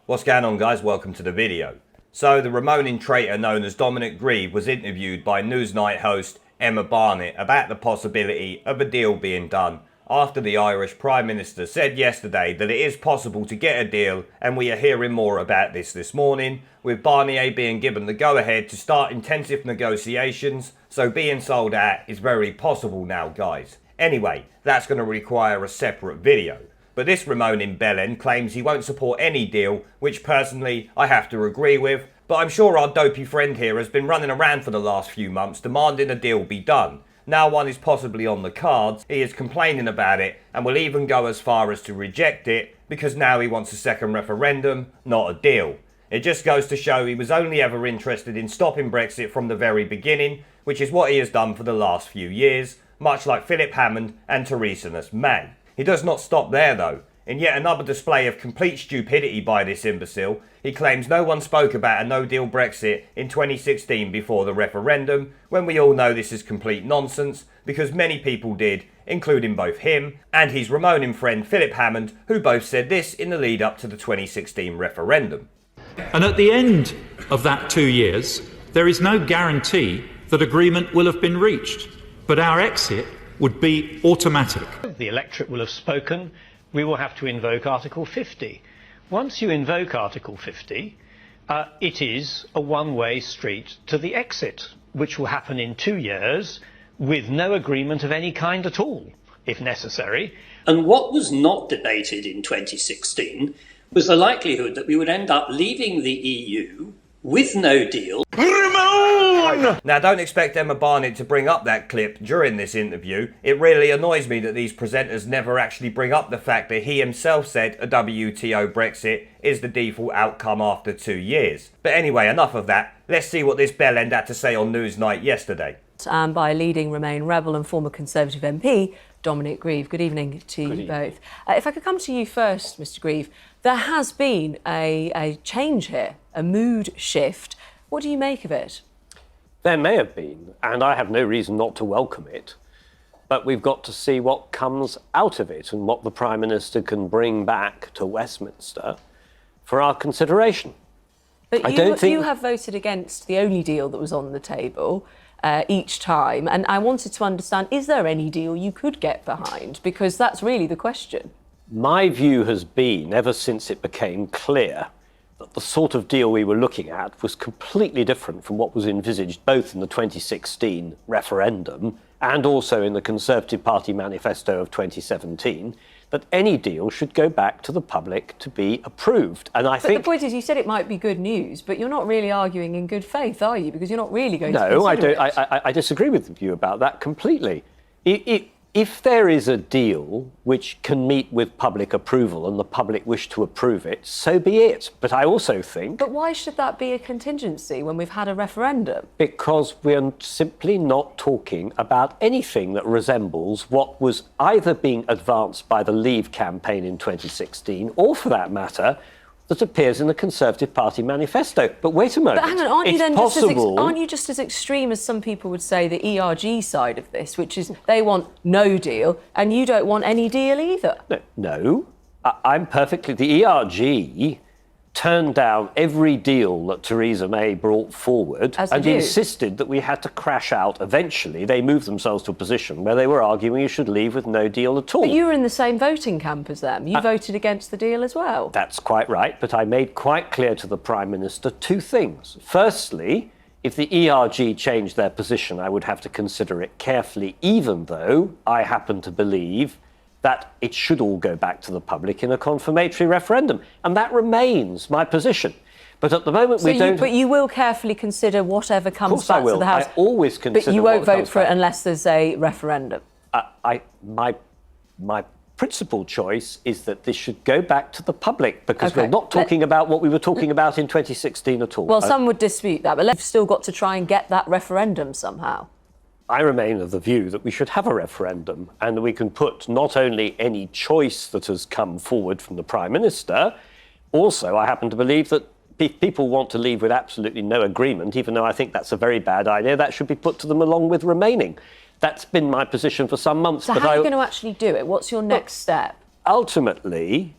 What's going on, guys? Welcome to the video. So the remoaning traitor known as Dominic Grieve was interviewed by Newsnight host Emma Barnett about the possibility of a deal being done after the Irish Prime Minister said yesterday that it is possible to get a deal, and we are hearing more about this morning, with Barnier being given the go-ahead to start intensive negotiations, so being sold out is very possible now, guys. Anyway, that's going to require a separate video. But this remoaning bellend claims he won't support any deal, which personally I have to agree with, but I'm sure our dopey friend here has been running around for the last few months demanding a deal be done. Now one is possibly on the cards, he is complaining about it and will even go as far as to reject it because now he wants a second referendum, not a deal. It just goes to show he was only ever interested in stopping Brexit from the very beginning, which is what he has done for the last few years, much like Philip Hammond and Theresa May. He does not stop there though. In yet another display of complete stupidity by this imbecile, he claims no one spoke about a no-deal Brexit in 2016 before the referendum, when we all know this is complete nonsense, because many people did, including both him and his remoaning friend Philip Hammond, who both said this in the lead up to the 2016 referendum. And at the end of that 2 years, there is no guarantee that agreement will have been reached, but our exit would be automatic. The electorate will have spoken. We will have to invoke Article 50. Once you invoke Article 50, it is a one-way street to the exit, which will happen in 2 years with no agreement of any kind at all, if necessary. And what was not debated in 2016 was the likelihood that we would end up leaving the EU with no deal. Now don't expect Emma Barnett to bring up that clip during this interview. It really annoys me that these presenters never actually bring up the fact that he himself said a WTO Brexit is the default outcome after 2 years. But anyway, enough of that. Let's see what this bellend had to say on Newsnight yesterday. By leading Remain rebel and former Conservative MP, Dominic Grieve. Good evening to you both. If I could come to you first, Mr Grieve, there has been a change here, a mood shift. What do you make of it? There may have been, and I have no reason not to welcome it, but we've got to see what comes out of it and what the Prime Minister can bring back to Westminster for our consideration. But you have voted against the only deal that was on the table each time, and I wanted to understand, is there any deal you could get behind? Because that's really the question. My view has been, ever since it became clear that the sort of deal we were looking at was completely different from what was envisaged both in the 2016 referendum and also in the Conservative Party manifesto of 2017, that any deal should go back to the public to be approved. And I think the point is, you said it might be good news, but you're not really arguing in good faith, are you? Because you're not really going to consider it. No, I disagree with you about that completely. If there is a deal which can meet with public approval and the public wish to approve it, so be it. But I also think... But why should that be a contingency when we've had a referendum? Because we're simply not talking about anything that resembles what was either being advanced by the Leave campaign in 2016, or for that matter, that appears in the Conservative Party manifesto. But wait a moment. But hang on, aren't you just as extreme as some people would say the ERG side of this, which is they want no deal, and you don't want any deal either? No. I'm perfectly... The ERG turned down every deal that Theresa May brought forward and insisted that we had to crash out. Eventually, they moved themselves to a position where they were arguing you should leave with no deal at all. But you were in the same voting camp as them. You voted against the deal as well. That's quite right, but I made quite clear to the Prime Minister two things. Firstly, if the ERG changed their position, I would have to consider it carefully, even though I happen to believe that it should all go back to the public in a confirmatory referendum. And that remains my position. But at the moment we don't... But you will carefully consider whatever comes back to the House. I always consider. But you won't vote for it unless there's a referendum. My principal choice is that this should go back to the public, because we're not talking about what we were talking about in 2016 at all. Well, some would dispute that, but we've still got to try and get that referendum somehow. I remain of the view that we should have a referendum, and we can put not only any choice that has come forward from the Prime Minister, also I happen to believe that if people want to leave with absolutely no agreement, even though I think that's a very bad idea, that should be put to them along with remaining. That's been my position for some months. So how are you going to actually do it? What's your next step? Ultimately,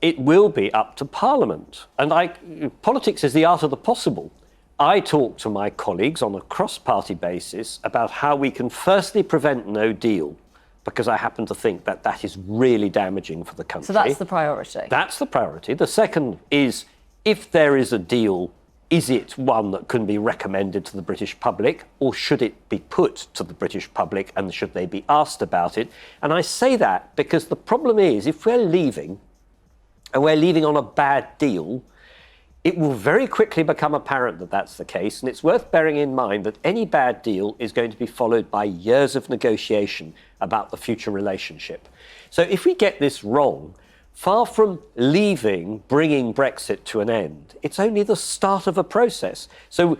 it will be up to Parliament. And politics is the art of the possible. I talk to my colleagues on a cross-party basis about how we can firstly prevent no deal, because I happen to think that that is really damaging for the country. So that's the priority? That's the priority. The second is, if there is a deal, is it one that can be recommended to the British public, or should it be put to the British public and should they be asked about it? And I say that because the problem is, if we're leaving, and we're leaving on a bad deal, it will very quickly become apparent that that's the case, and it's worth bearing in mind that any bad deal is going to be followed by years of negotiation about the future relationship. So if we get this wrong, far from leaving, bringing Brexit to an end, it's only the start of a process. So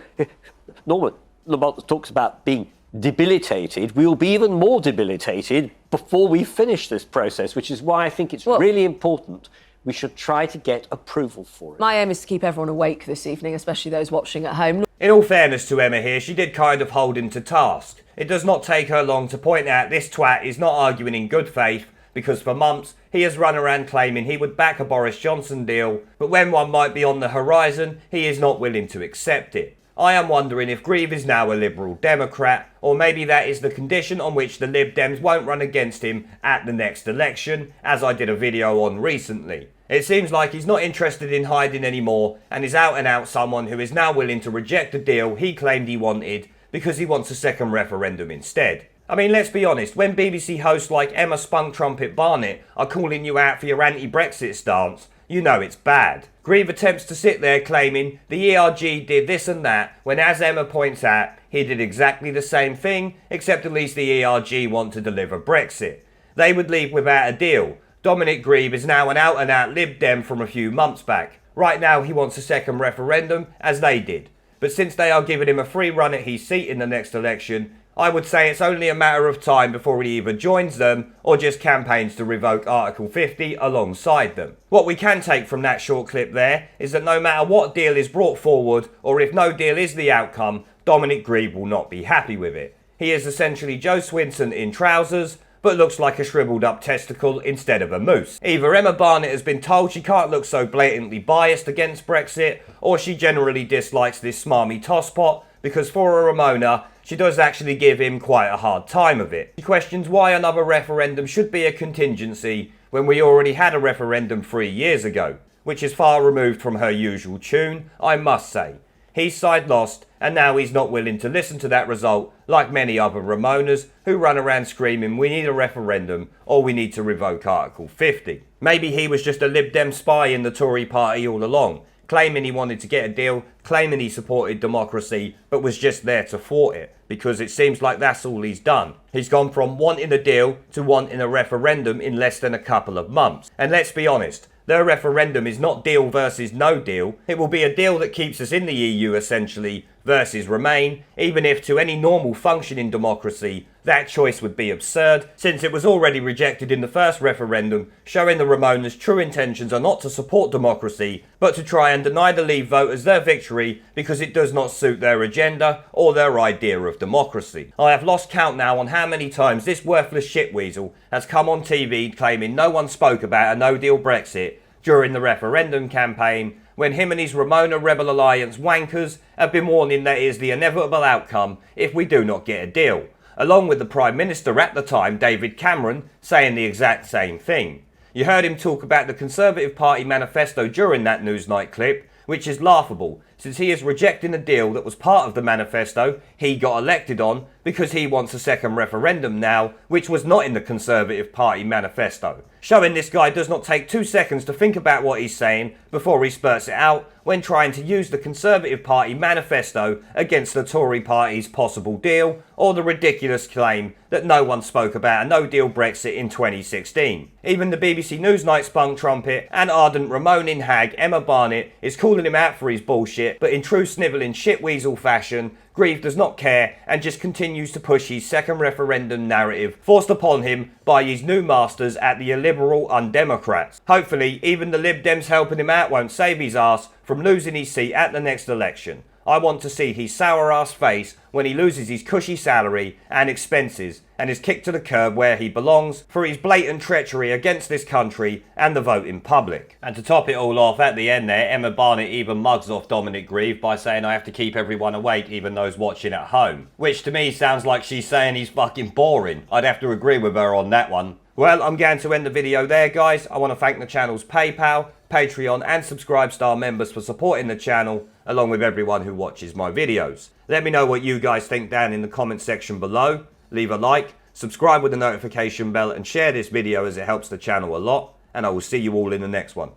Norman Lamont talks about being debilitated. We will be even more debilitated before we finish this process, which is why I think it's really important we should try to get approval for it. My aim is to keep everyone awake this evening, especially those watching at home. In all fairness to Emma here, she did kind of hold him to task. It does not take her long to point out this twat is not arguing in good faith, because for months he has run around claiming he would back a Boris Johnson deal, but when one might be on the horizon, he is not willing to accept it. I am wondering if Grieve is now a Liberal Democrat, or maybe that is the condition on which the Lib Dems won't run against him at the next election, as I did a video on recently. It seems like he's not interested in hiding anymore, and is out and out someone who is now willing to reject the deal he claimed he wanted because he wants a second referendum instead. I mean, let's be honest, when BBC hosts like Emma Spunk Trumpet Barnett are calling you out for your anti-Brexit stance, you know it's bad. Grieve attempts to sit there claiming the ERG did this and that, when as Emma points out, he did exactly the same thing, except at least the ERG want to deliver Brexit. They would leave without a deal. Dominic Grieve is now an out-and-out Lib Dem from a few months back. Right now he wants a second referendum, as they did. But since they are giving him a free run at his seat in the next election, I would say it's only a matter of time before he either joins them or just campaigns to revoke Article 50 alongside them. What we can take from that short clip there is that no matter what deal is brought forward, or if no deal is the outcome, Dominic Grieve will not be happy with it. He is essentially Joe Swinson in trousers, but looks like a shriveled up testicle instead of a moose. Either Emma Barnett has been told she can't look so blatantly biased against Brexit, or she generally dislikes this smarmy tosspot, because for a Ramona, she does actually give him quite a hard time of it. She questions why another referendum should be a contingency when we already had a referendum 3 years ago, which is far removed from her usual tune, I must say. His side lost, and now he's not willing to listen to that result, like many other Ramonas who run around screaming we need a referendum or we need to revoke Article 50. Maybe he was just a Lib Dem spy in the Tory party all along, claiming he wanted to get a deal, claiming he supported democracy, but was just there to thwart it, because it seems like that's all he's done. He's gone from wanting a deal to wanting a referendum in less than a couple of months. And let's be honest, their referendum is not deal versus no deal. It will be a deal that keeps us in the EU essentially, versus remain, even if to any normal functioning democracy that choice would be absurd, since it was already rejected in the first referendum, showing the Ramona's true intentions are not to support democracy, but to try and deny the Leave voters their victory because it does not suit their agenda or their idea of democracy. I have lost count now on how many times this worthless shitweasel has come on TV claiming no one spoke about a no-deal Brexit during the referendum campaign, when him and his Ramona Rebel Alliance wankers have been warning that it is the inevitable outcome if we do not get a deal, along with the Prime Minister at the time, David Cameron, saying the exact same thing. You heard him talk about the Conservative Party manifesto during that Newsnight clip, which is laughable, since he is rejecting a deal that was part of the manifesto he got elected on because he wants a second referendum now, which was not in the Conservative Party manifesto. Showing this guy does not take 2 seconds to think about what he's saying before he spurts it out when trying to use the Conservative Party manifesto against the Tory party's possible deal, or the ridiculous claim that no one spoke about a no-deal Brexit in 2016. Even the BBC Newsnight spunk trumpet and ardent remoaning hag Emma Barnett is calling him out for his bullshit, but in true snivelling shitweasel fashion, Grieve does not care and just continues to push his second referendum narrative forced upon him by his new masters at the illiberal undemocrats. Hopefully, even the Lib Dems helping him out won't save his ass from losing his seat at the next election. I want to see his sour ass face when he loses his cushy salary and expenses and is kicked to the curb where he belongs for his blatant treachery against this country and the voting public. And to top it all off, at the end there, Emma Barnett even mugs off Dominic Grieve by saying I have to keep everyone awake, even those watching at home. Which to me sounds like she's saying he's fucking boring. I'd have to agree with her on that one. Well, I'm going to end the video there, guys. I want to thank the channel's PayPal, Patreon and Subscribe Star members for supporting the channel, along with everyone who watches my videos. Let me know what you guys think down in the comment section below. Leave a like, subscribe with the notification bell and share this video as it helps the channel a lot. And I will see you all in the next one.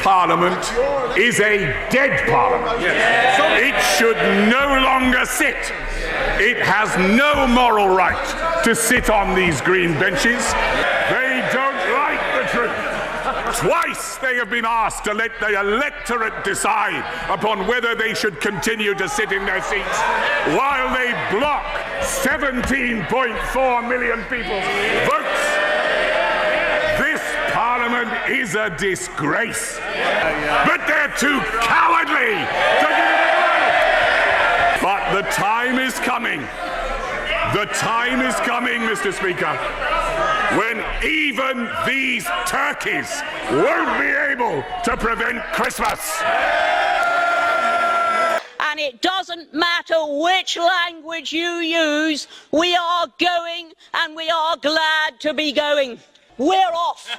Parliament is a dead parliament. It should no longer sit. It has no moral right to sit on these green benches. They don't like the truth. Twice they have been asked to let the electorate decide upon whether they should continue to sit in their seats, while they block 17.4 million people's votes. This Parliament is a disgrace, but they're too cowardly to give it a go. But the time is coming. The time is coming, Mr. Speaker, when even these turkeys won't be able to prevent Christmas. And it doesn't matter which language you use, we are going and we are glad to be going. We're off.